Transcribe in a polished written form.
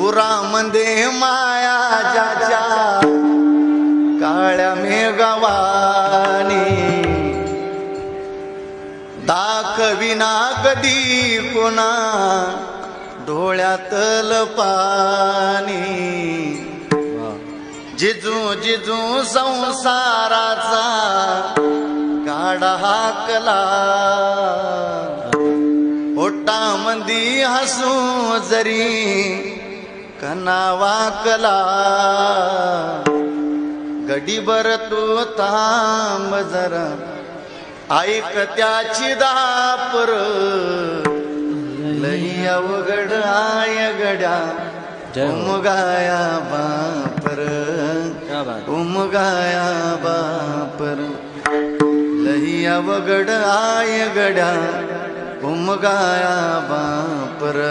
उरामध्ये माया ज्याच्या काळ्या मेघवानी दाखविना कधी कोणा डोळ्यातल पाणी जिजू जिजू संसाराचा गाडा हाकला पोटामंदी हसू जरी कना वाकला गडीभर तू थांब जरा ऐक त्याची दापर लई अवघड आय गड्या उमगाया बापर उमगाया बापर लई अवघड आय गड्या उमगाया बापर